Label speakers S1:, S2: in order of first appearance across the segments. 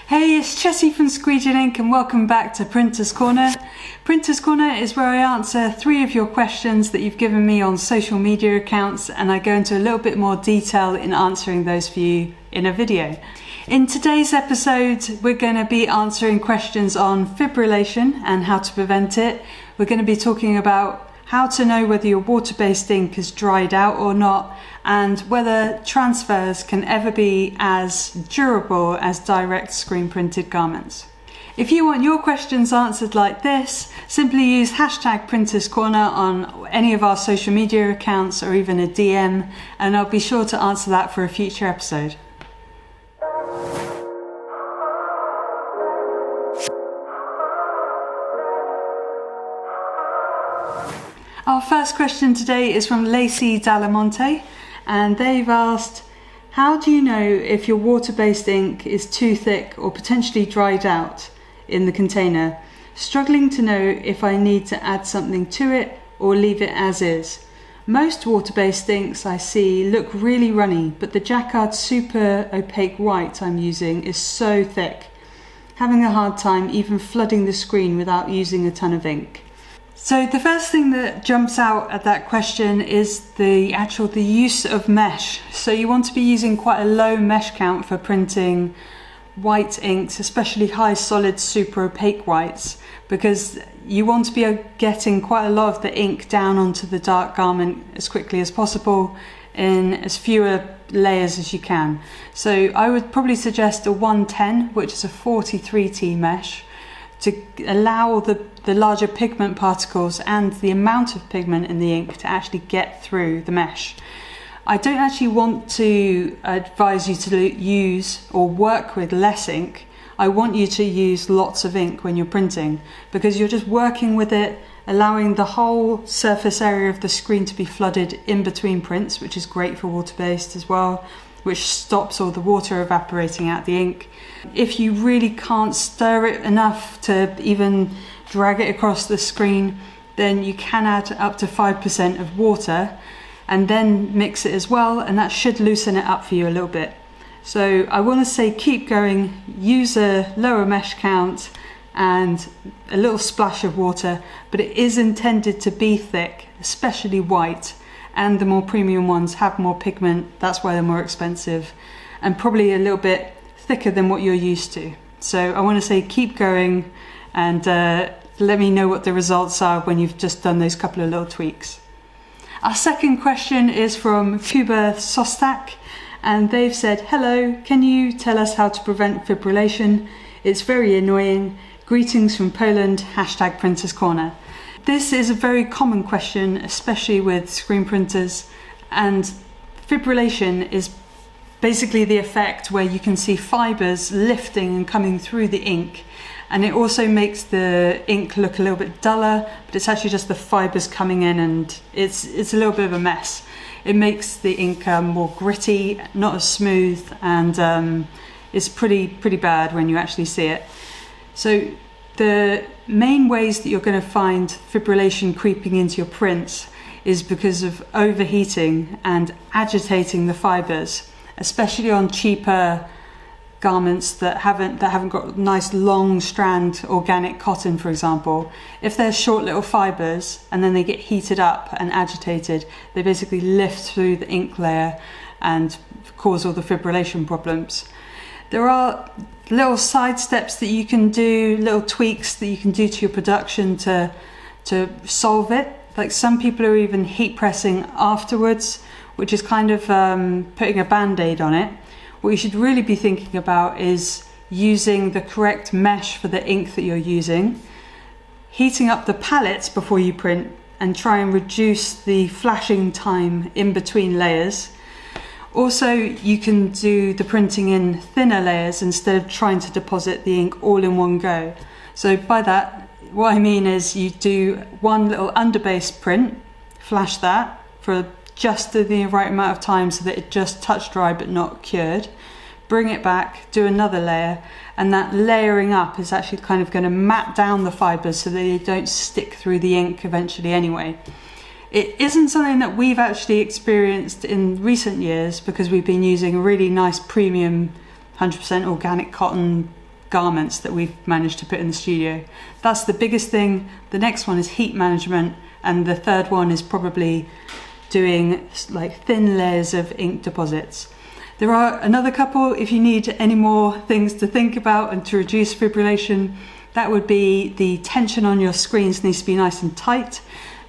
S1: Hey, it's Jessie from Squeegee Ink and welcome back to Printer's Corner. Printer's Corner is where I answer 3 of your questions that you've given me on social media accounts, and I go into a little bit more detail in answering those for you in a video. In today's episode, we're going to be answering questions on fibrillation and how to prevent it. We're going to be talking about how to know whether your water-based ink is dried out or not, and whether transfers can ever be as durable as direct screen printed garments. If you want your questions answered like this, simply use hashtag Printers Corner on any of our social media accounts or even a DM, and I'll be sure to answer that for a future episode. Our first question today is from Lacey Dallamonte, and they've asked, how do you know if your water-based ink is too thick or potentially dried out in the container? Struggling to know if I need to add something to it or leave it as is. Most water-based inks I see look really runny, but the Jacquard Super Opaque White I'm using is so thick. Having a hard time even flooding the screen without using a ton of ink. So the first thing that jumps out at that question is the use of mesh. So you want to be using quite a low mesh count for printing white inks, especially high solid super opaque whites, because you want to be getting quite a lot of the ink down onto the dark garment as quickly as possible in as fewer layers as you can. So I would probably suggest a 110, which is a 43T mesh, to allow the larger pigment particles and the amount of pigment in the ink to actually get through the mesh. I don't actually want to advise you to use or work with less ink. I want you to use lots of ink when you're printing, because you're just working with it, allowing the whole surface area of the screen to be flooded in between prints, which is great for water-based as well, which stops all the water evaporating out the ink. If you really can't stir it enough to even drag it across the screen, then you can add up to 5% of water and then mix it as well, and that should loosen it up for you a little bit. So I want to say keep going, use a lower mesh count and a little splash of water, but it is intended to be thick, especially white, and the more premium ones have more pigment, that's why they're more expensive, and probably a little bit thicker than what you're used to. So I want to say keep going, and let me know what the results are when you've just done those couple of little tweaks. Our second question is from Kuba Sostak, and they've said, hello, can you tell us how to prevent fibrillation? It's very annoying. Greetings from Poland, hashtag Printers Corner. This is a very common question, especially with screen printers, and fibrillation is basically the effect where you can see fibers lifting and coming through the ink, and it also makes the ink look a little bit duller, but it's actually just the fibers coming in, and it's a little bit of a mess. It makes the ink more gritty, not as smooth, and it's pretty bad when you actually see it. So the main ways that you're going to find fibrillation creeping into your prints is because of overheating and agitating the fibers, especially on cheaper garments that haven't got nice long strand organic cotton, for example. If they're short little fibers and then they get heated up and agitated, they basically lift through the ink layer and cause all the fibrillation problems. There are little side steps that you can do, little tweaks that you can do to your production to solve it. Like some people are even heat pressing afterwards, which is kind of putting a band-aid on it. What you should really be thinking about is using the correct mesh for the ink that you're using, heating up the palettes before you print, and try and reduce the flashing time in between layers. Also, you can do the printing in thinner layers instead of trying to deposit the ink all in one go. So by that, what I mean is you do one little underbase print, flash that for just the right amount of time so that it just touch dry but not cured. Bring it back, do another layer, and that layering up is actually kind of going to mat down the fibers so that they don't stick through the ink eventually anyway. It isn't something that we've actually experienced in recent years because we've been using a really nice premium 100% organic cotton garments that we've managed to put in the studio. That's the biggest thing. The next one is heat management, and the third one is probably doing like thin layers of ink deposits. There are another couple if you need any more things to think about and to reduce fibrillation. That would be the tension on your screens needs to be nice and tight,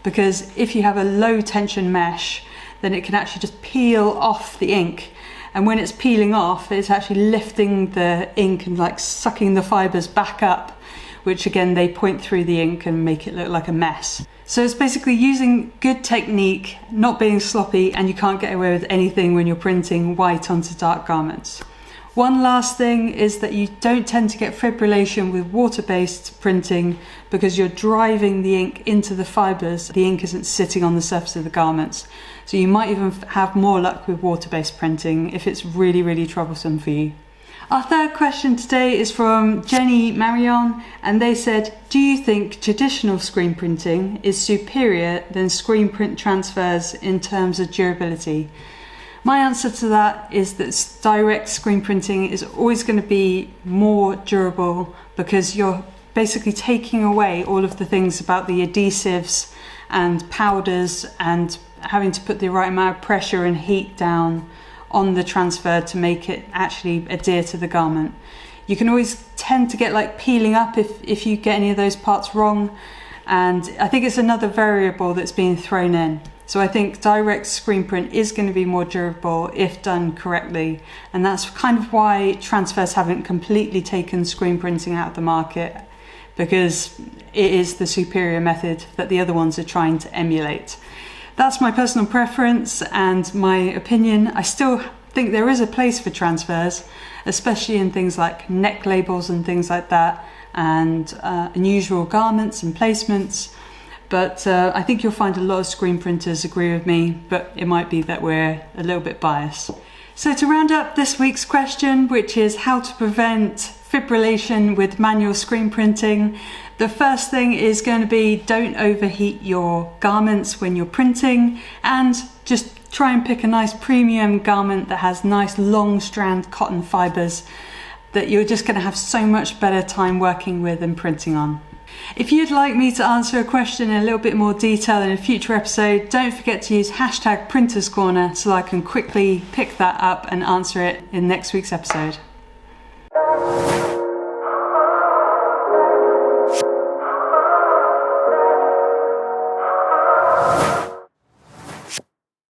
S1: because if you have a low tension mesh, then it can actually just peel off the ink. And when it's peeling off, it's actually lifting the ink and like sucking the fibers back up, which again, they point through the ink and make it look like a mess. So it's basically using good technique, not being sloppy, and you can't get away with anything when you're printing white onto dark garments. One last thing is that you don't tend to get fibrillation with water-based printing because you're driving the ink into the fibers. The ink isn't sitting on the surface of the garments. So you might even have more luck with water-based printing if it's really, really troublesome for you. Our third question today is from Jenny Marion, and they said, do you think traditional screen printing is superior than screen print transfers in terms of durability? My answer to that is that direct screen printing is always going to be more durable, because you're basically taking away all of the things about the adhesives and powders and having to put the right amount of pressure and heat down on the transfer to make it actually adhere to the garment. You can always tend to get like peeling up if you get any of those parts wrong, and I think it's another variable that's being thrown in. So I think direct screen print is going to be more durable if done correctly, and that's kind of why transfers haven't completely taken screen printing out of the market, because it is the superior method that the other ones are trying to emulate. That's my personal preference and my opinion. I still think there is a place for transfers, especially in things like neck labels and things like that, and unusual garments and placements. But I think you'll find a lot of screen printers agree with me, but it might be that we're a little bit biased. So to round up this week's question, which is how to prevent fibrillation with manual screen printing, the first thing is going to be don't overheat your garments when you're printing, and just try and pick a nice premium garment that has nice long strand cotton fibers that you're just going to have so much better time working with and printing on. If you'd like me to answer a question in a little bit more detail in a future episode, don't forget to use #PrintersCorner so I can quickly pick that up and answer it in next week's episode.